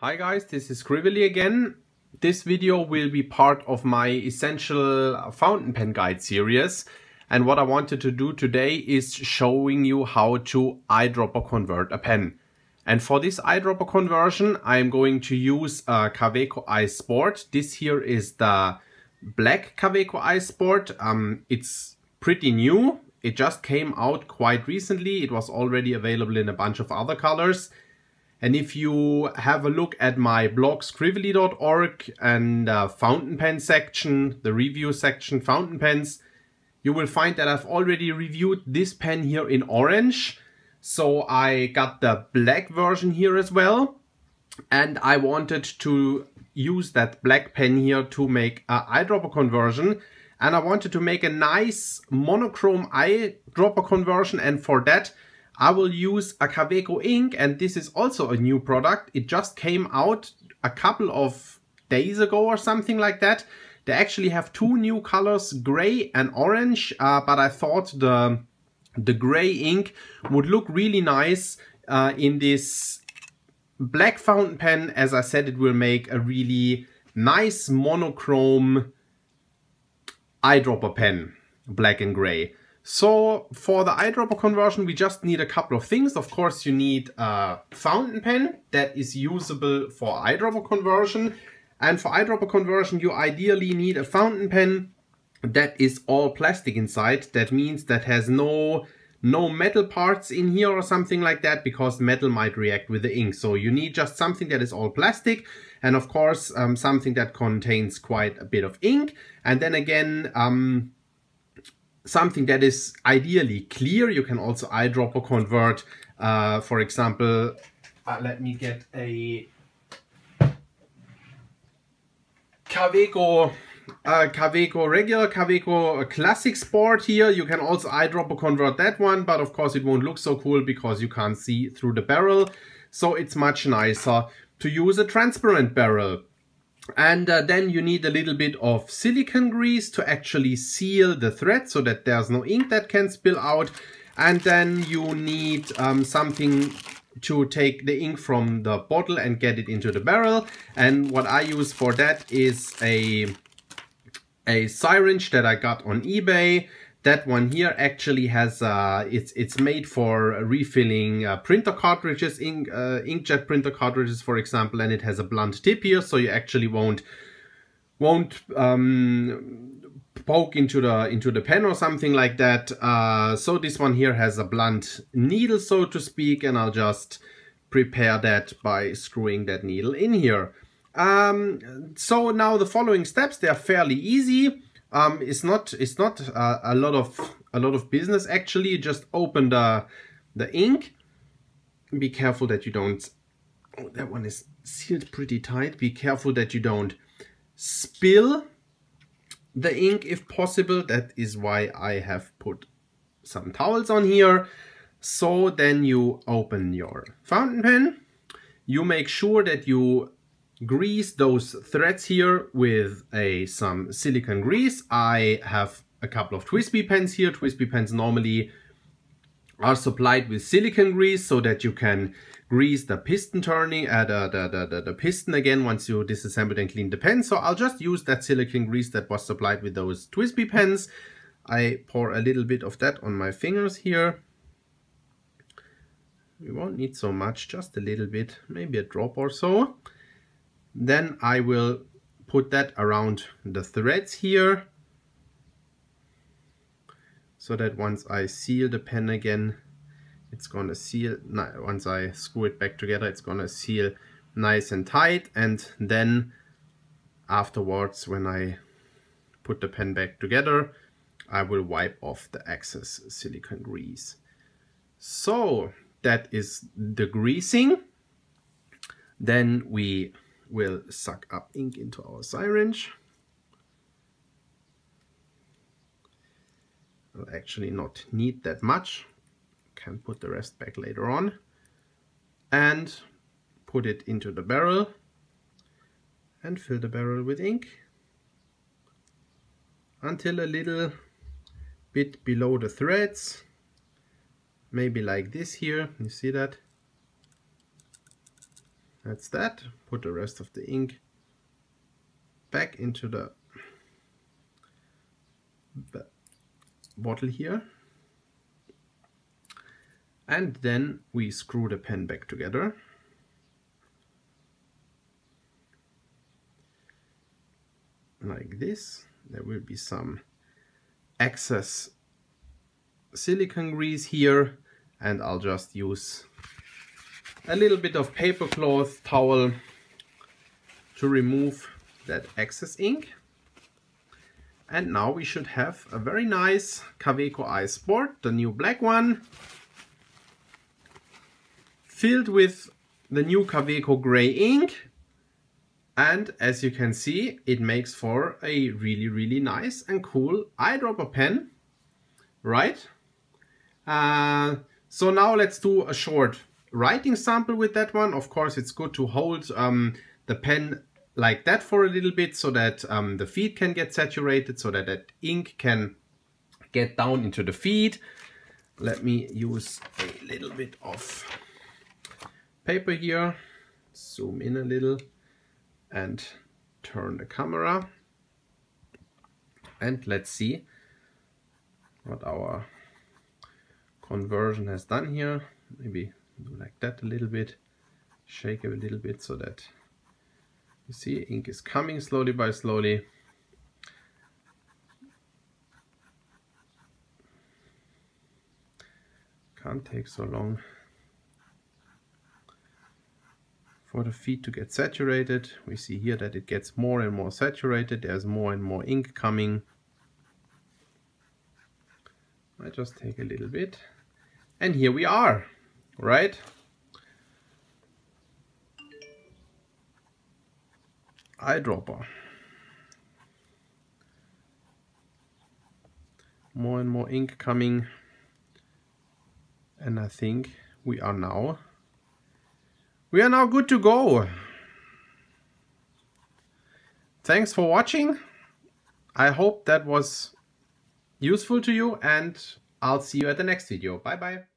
Hi guys, this is Scribbly again. This video will be part of my essential fountain pen guide series, and what I wanted to do today is showing you how to eyedropper convert a pen. And for this eyedropper conversion I'm going to use a Kvitko Ink Sport. This here is the black Kvitko Ink Sport. It's pretty new. It just came out quite recently. It was already available in a bunch of other colors. And if you have a look at my blog scribbly.org and fountain pen section, the review section, fountain pens, you will find that I've already reviewed this pen here in orange. So I got the black version here as well. And I wanted to use that black pen here to make an eyedropper conversion. And I wanted to make a nice monochrome eyedropper conversion, and for that I will use a Kvitko Ink, and this is also a new product. It just came out a couple of days ago or something like that. They actually have two new colors, gray and orange, but I thought the gray ink would look really nice in this black fountain pen. As I said, it will make a really nice monochrome eyedropper pen, black and gray. So for the eyedropper conversion we just need a couple of things. Of course you need a fountain pen that is usable for eyedropper conversion, and for eyedropper conversion you ideally need a fountain pen that is all plastic inside. That means that has no metal parts in here or something like that, because metal might react with the ink. So you need just something that is all plastic, and of course something that contains quite a bit of ink, and then again something that is ideally clear. You can also eyedropper convert, for example, let me get a Kvitko regular Kvitko Classic Sport here. You can also eyedropper convert that one, but of course it won't look so cool because you can't see through the barrel. So it's much nicer to use a transparent barrel. And then you need a little bit of silicone grease to actually seal the thread so that there's no ink that can spill out. And then you need something to take the ink from the bottle and get it into the barrel. And what I use for that is a syringe that I got on eBay. That one here actually has, it's made for refilling printer cartridges, inkjet printer cartridges, for example, and it has a blunt tip here, so you actually won't poke into the pen or something like that. So this one here has a blunt needle, so to speak, and I'll just prepare that by screwing that needle in here. So now the following steps, they are fairly easy. It's not a lot of business actually. You just open the ink. Be careful that you don't. Oh, that one is sealed pretty tight. Be careful that you don't spill the ink if possible. That is why I have put some towels on here. So then you open your fountain pen. You make sure that you grease those threads here with some silicone grease. I have a couple of TWSBI pens here. TWSBI pens normally are supplied with silicone grease so that you can grease the piston turning, the piston again once you disassemble and clean the pen. So I'll just use that silicone grease that was supplied with those TWSBI pens. I pour a little bit of that on my fingers here. You won't need so much, just a little bit, maybe a drop or so. Then I will put that around the threads here, so that once I seal the pen again, it's gonna seal. Once I screw it back together, it's gonna seal nice and tight. And then afterwards, when I put the pen back together, I will wipe off the excess silicone grease. So that is the greasing. Then we will suck up ink into our syringe. I'll actually not need that much. Can put the rest back later on. And put it into the barrel and fill the barrel with ink until a little bit below the threads. Maybe like this here, you see that? That's that. Put the rest of the ink back into the bottle here. And then we screw the pen back together. Like this. There will be some excess silicone grease here, and I'll just use a little bit of paper cloth towel to remove that excess ink. And now we should have a very nice Kvitko Ice board, the new black one, filled with the new Kvitko gray ink. And as you can see, it makes for a really nice and cool eyedropper pen, right? So now let's do a short writing sample with that one. Of course, it's good to hold the pen like that for a little bit so that the feed can get saturated, so that that ink can get down into the feed. Let me use a little bit of paper here, zoom in a little and turn the camera, and let's see what our conversion has done here. Maybe do like that a little bit, shake it a little bit so that you see ink is coming slowly by slowly. Can't take so long for the feed to get saturated. We see here that it gets more and more saturated. There's more and more ink coming. I just take a little bit, and here we are, right? Eyedropper. More and more ink coming, and I think we are now good to go. Thanks for watching. I hope that was useful to you, and I'll see you at the next video. Bye bye.